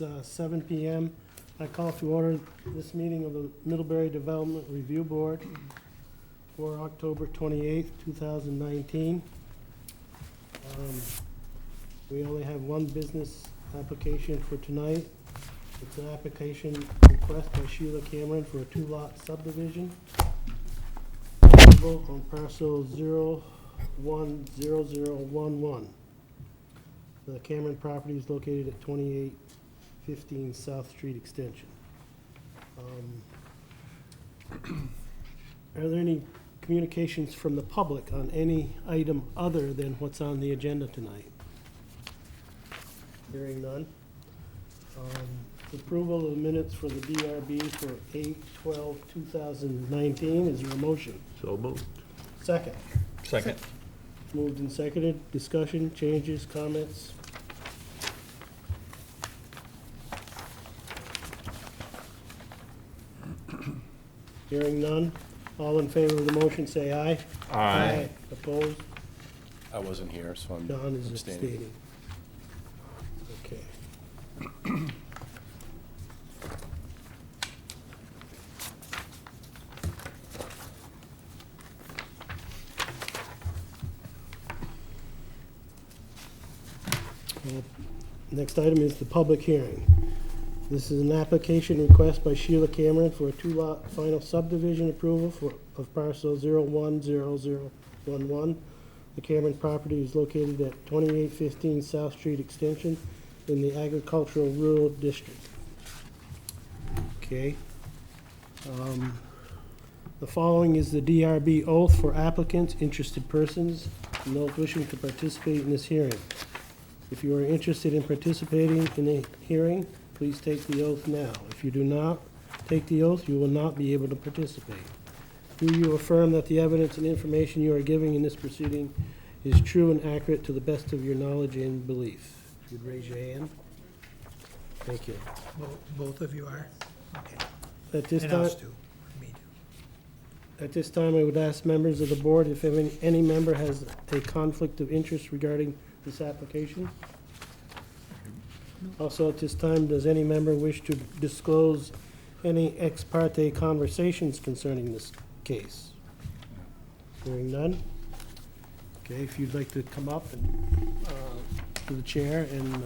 It's 7 p.m. I call to order this meeting of the Middlebury Development Review Board for October 28th, 2019. We only have one business application for tonight. It's an application request by Sheila Cameron for a two-lot subdivision on parcel 010011. The Cameron property is located at 2815 South Street Extension. Are there any communications from the public on any item other than what's on the agenda tonight? Hearing none. Approval of the minutes for the DRB for 8/12/2019. Is there a motion? So moved. Second. Second. Moved and seconded. Discussion, changes, comments? Hearing none. All in favor of the motion, say aye. Aye. Opposed? I wasn't here, so I'm Don is abstaining. abstaining. Okay. Next item is the public hearing. This is an application request by Sheila Cameron for a two-lot final subdivision approval of parcel 010011. The Cameron property is located at 2815 South Street Extension in the Agricultural Rural District. Okay. The following is the DRB oath for applicants, interested persons, and those wishing to participate in this hearing. If you are interested in participating in the hearing, please take the oath now. If you do not take the oath, you will not be able to participate. Do you affirm that the evidence and information you are giving in this proceeding is true and accurate to the best of your knowledge and belief? If you'd raise your hand. Thank you. Both of you are? Okay. At this And time, us too, me too. at this time, I would ask members of the board if any member has a conflict of interest regarding this application. Also, at this time, does any member wish to disclose any ex parte conversations concerning this case? Hearing none. Okay, if you'd like to come up and, to the chair and,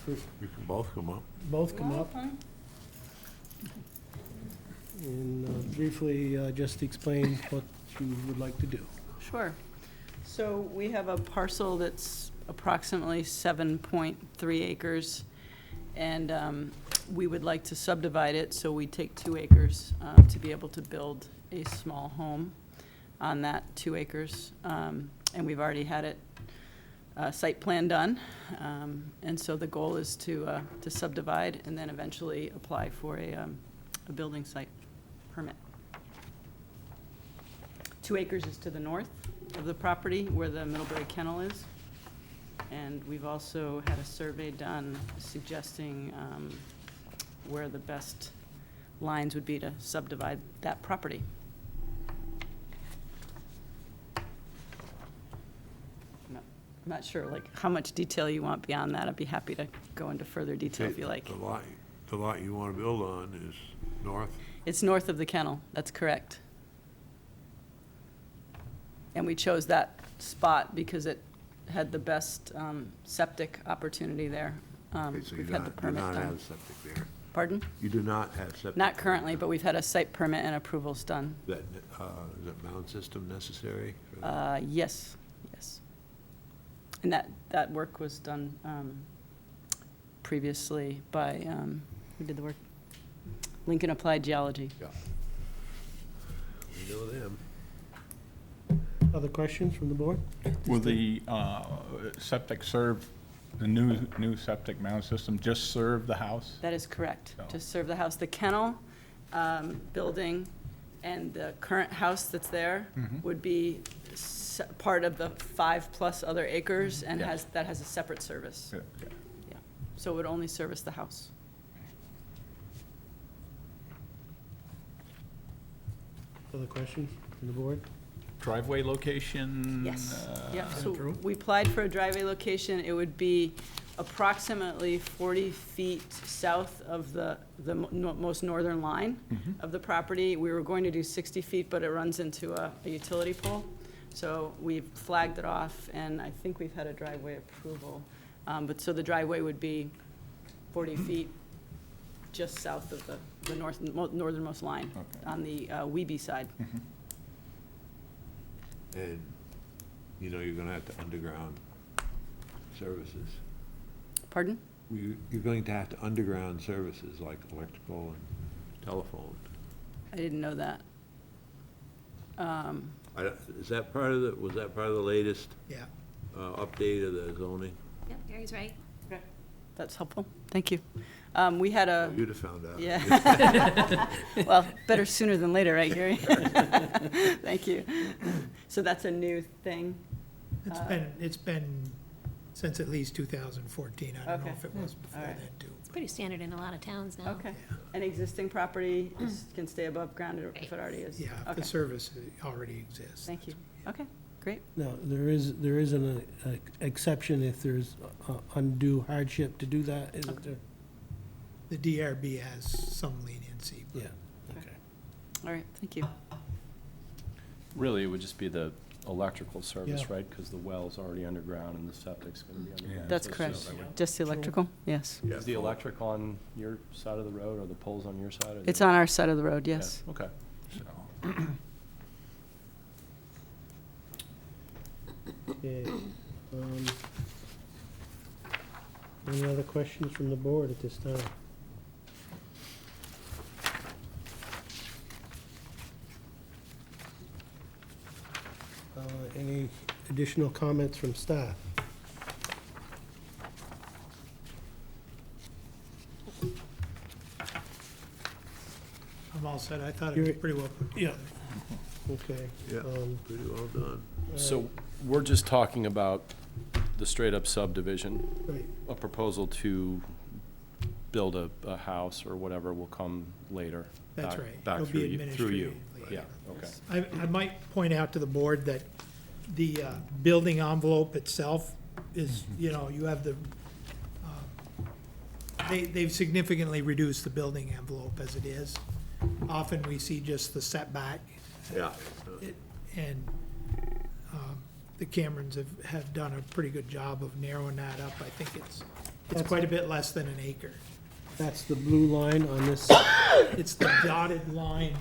You can both come up. both come up. And briefly, just explain what you would like to do. Sure. So we have a parcel that's approximately 7.3 acres, and we would like to subdivide it, so we take 2 acres to be able to build a small home on that 2 acres. And we've already had it site plan done, and so the goal is to subdivide and then eventually apply for a building site permit. 2 acres is to the north of the property where the Middlebury Kennel is. And we've also had a survey done suggesting where the best lines would be to subdivide that property. I'm not sure like how much detail you want beyond that. I'd be happy to go into further detail if you like. The lot you want to build on is north? It's north of the kennel, that's correct. And we chose that spot because it had the best septic opportunity there. Okay, so We've had the do permit not done. have septic there. Pardon? You do not have septic. Not currently, but we've had a site permit and approvals done. Is that mound system necessary? for that? Yes, yes. And that work was done previously by, who did the work? Lincoln Applied Geology. Yeah. We know them. Other questions from the board? Will the septic serve, the new septic mound system just serve the house? That is correct. So- To serve the house, the kennel building and the current house that's there would be part of the 5+ other acres and Yes. that has a separate service. Good, good. Yeah. So it would only service the house. Other questions from the board? Driveway location? Yes. Yeah, Is that so true? we applied for a driveway location. It would be approximately 40 feet south of the most northern line of the property. We were going to do 60 feet, but it runs into a utility pole. So we've flagged it off, and I think we've had a driveway approval. But so the driveway would be 40 feet just south of the northernmost line on the Weeby side. And, you know, you're gonna have to underground services. Pardon? You're going to have to underground services like electrical and telephone. I didn't know that. Is that part of was that part of the latest Yeah. update of the zoning? Yep, Gary's right. That's helpful. Thank you. We had a, You'd have found out. yeah. Well, better sooner than later, right, Gary? Thank you. So that's a new thing? It's been since at least 2014. I don't know Okay. if it was before All right. then, too. It's pretty standard in a lot of towns now. Okay. An existing property can stay above ground if it already is? Yeah, if Okay. the service already exists. Thank you. Okay, great. Now, there is an exception if there's undue hardship to do that, isn't there? The DRB has some leniency. Yeah, okay. All right, thank you. Really, it would just be the electrical service, Yeah. right? Because the well's already underground and the septic's gonna be underground. That's So it's correct. just- Just the electrical? Yes. Yeah, Is the electric on your side of the road, or the poles on your side? or It's the- on our side of the road, Yeah, yes. Okay. Okay, any other questions from the board at this time? Any additional comments from staff? I'm all set. I thought it was You're- pretty well put Yeah. together. Okay. Yeah, pretty well done. So we're just talking about the straight-up subdivision. Right, A proposal to build a house or whatever will come later. That's back- right. Back It'll through be you, through you. administratively. Yeah, okay. I might point out to the board that the building envelope itself is, you know, you have the, they've significantly reduced the building envelope as it is. Often we see just the setback, Yeah. and the Camerons have done a pretty good job of narrowing that up. I think it's quite a bit less than an acre. that's the blue line on this, It's the dotted line.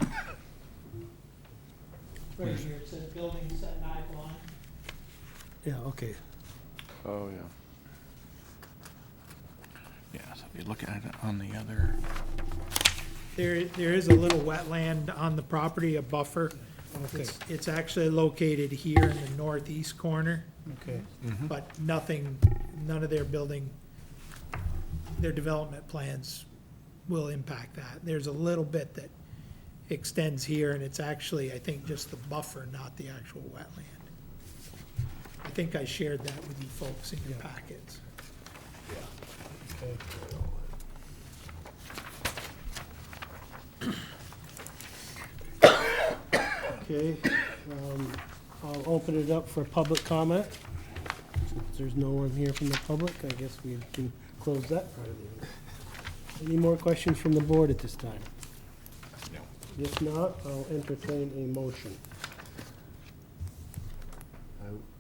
Right here, it says building setback line. yeah, okay. Oh, yeah. Yeah, so if you look at it on the other, There is a little wetland on the property, a buffer. Okay. It's actually located here in the northeast corner, Okay, but none of their development plans will impact that. There's a little bit that extends here, and it's actually, I think, just the buffer, not the actual wetland. I think I shared that with you folks in your Yeah. packets. okay. Okay, I'll open it up for public comment. Since there's no one here from the public, I guess we can close that part of the meeting. Any more questions from the board at this time? No. If not, I'll entertain a motion.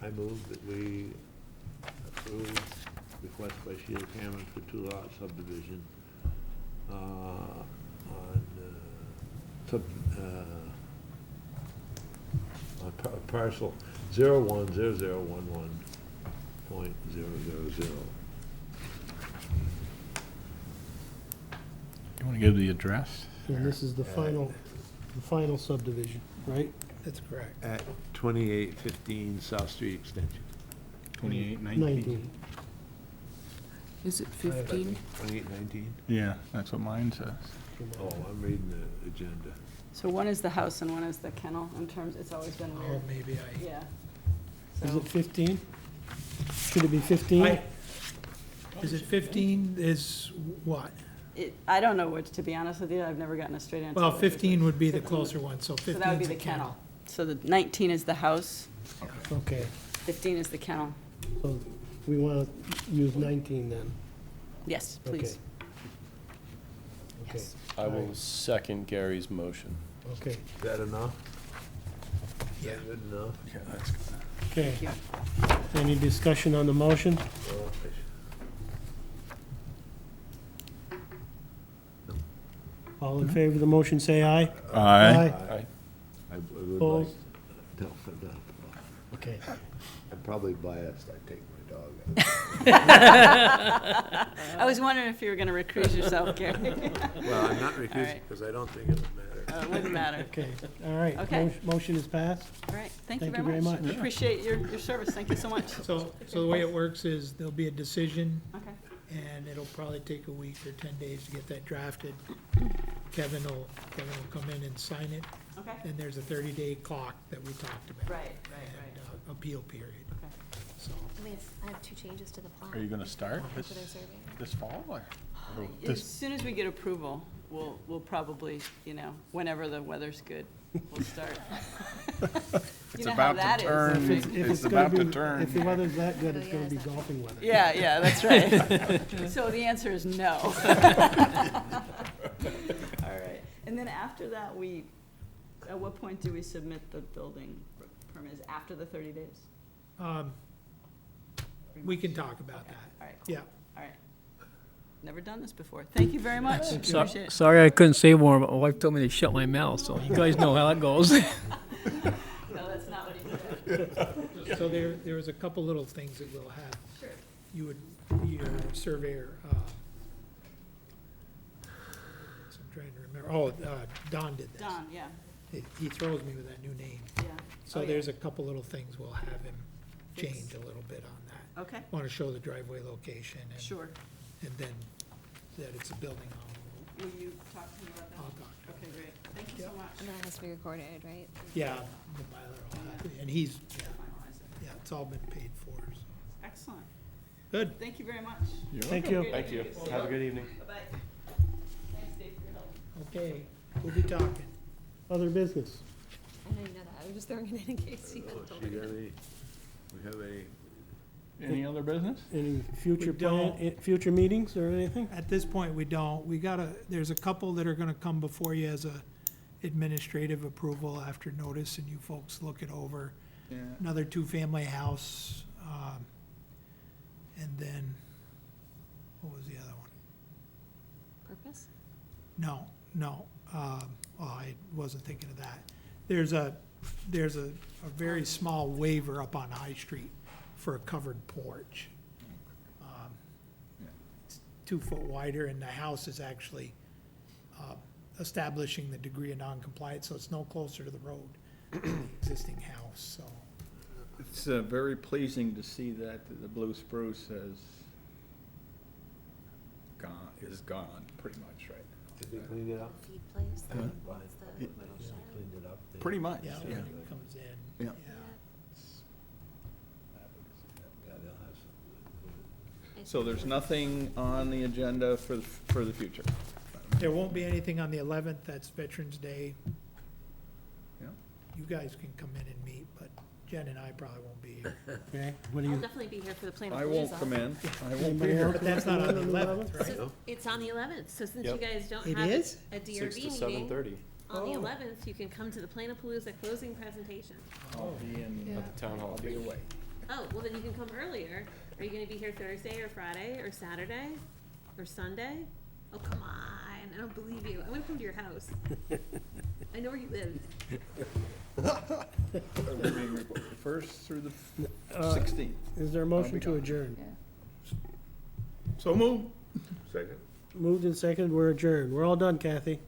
I move that we approve request by Sheila Cameron for two-lot subdivision on parcel 010011.000. you want to give the address? And this is the final subdivision, right? That's correct. At 2815 South Street Extension. 19. Is it 15? 2819? Yeah, that's what mine says. Oh, I'm reading the agenda. So one is the house and one is the kennel in terms, it's always been Oh, weird. maybe Yeah. Is So, it 15? Should it be 15? Is it 15 is what? I don't know which, to be honest with you, I've never gotten a straight answer. Well, which is 15 would be the 15 closer one, so So 15 that would be is the a kennel. kennel. So the 19 is the house, Okay, 15 is the kennel. so we want to use 19 then? Yes, please. Okay. Yes. I will second Gary's motion. Okay, Is that enough? Yeah. Good enough? Yeah, that's good. okay. Thank you. Any discussion on the motion? Well, All in favor of the motion, say aye. Aye. Aye. I would like, Opposed? no, no. Okay. I'm probably biased, I take my dog out. I was wondering if you were going to recuse yourself, Gary. Well, I'm not recusing, right. because I don't think it would matter. It wouldn't matter. Okay, all right. Okay. Motion is passed. All right, thank you Thank you very very much. much. Appreciate your service, thank you so much. So the way it works is there'll be a decision, Okay, and it'll probably take a week or 10 days to get that drafted. Kevin will come in and sign it, okay. and there's a 30-day clock that we talked about. Right, And appeal period, Okay. so. I have 2 changes to the plan. Are you gonna start For their survey. this fall or? As this- soon as we get approval, we'll probably, whenever the weather's good, we'll start. It's You know how about that to is. turn, If it's gonna about to be- turn. If the weather's that good, it's Oh, gonna yeah, be is that- golfing weather. Yeah, that's right. So the answer is no. All right, and then after that, at what point do we submit the building permit? Is after the 30 days? We can talk about that, All right, cool. yeah. All right. Never done this before. Thank you very much. Appreciate it. Sorry I couldn't say more, but my wife told me to shut my mouth, so you guys know how that goes. No, that's not what he said. So there was a couple little things that we'll have. Sure. Your surveyor, so I'm trying to remember, Don did this. Don, yeah, He throws me with that new name. yeah. So Oh, yeah. there's a couple little things we'll have him Fix. change a little bit on that. Okay, Want to show the driveway location and. sure. And then that it's a building home. Will you talk to me about I'll that? talk. Okay, great. Thank you so much. And then it has to be recorded, right? Yeah, the Mylar will have to- and he's, Finalize it. yeah, it's all been paid for, so. Excellent. Good. Thank you very much. Thank you. Thank you. Have a good evening. Bye-bye. Thanks, Dave, for your help. Okay, we'll be talking. Other business? I know you know that. I was just throwing it in case you hadn't told me. We have any, Any other business? Any future We don't. future meetings or anything? At this point, we don't. There's a couple that are gonna come before you as a administrative approval after notice, and you folks look it over. Yeah. Another 2-family house, and then, what was the other one? Purpose? No, I wasn't thinking of that. There's a very small waiver up on High Street for a covered porch. It's 2 foot wider, and the house is actually establishing the degree of non-compliance, so it's no closer to the road than the existing house, so. It's very pleasing to see that the blue spruce is gone, pretty much, right? did we clean it up? Feed place? Huh? What's the- Cleaned it up? Pretty much, Yeah, yeah. when it comes in, Yeah. Yeah, they'll have some. So there's nothing on the agenda for the future? There won't be anything on the 11th, that's Veterans Day. Yeah. You guys can come in and meet, but Jen and I probably won't be here. Okay, what do I'll you, definitely be here for the plan. I won't come in, I won't be Anybody here. else? But that's not on the 11th, right? So it's on the 11th, so since you Yep. guys don't It have is? a 6 DRB to meeting 7:30 on the Oh. 11th, you can come to the Planapalooza closing presentation. I'll be in, at the town hall. I'll be away. Oh, well then you can come earlier. Are you gonna be here Thursday or Friday or Saturday or Sunday? Oh, come on, I don't believe you. I'm gonna come to your house. I know where you live. Are we being recorded? First through the Uh, 16th. is there a motion to adjourn? So move. Second? Moved and seconded, we're adjourned. We're all done, Kathy.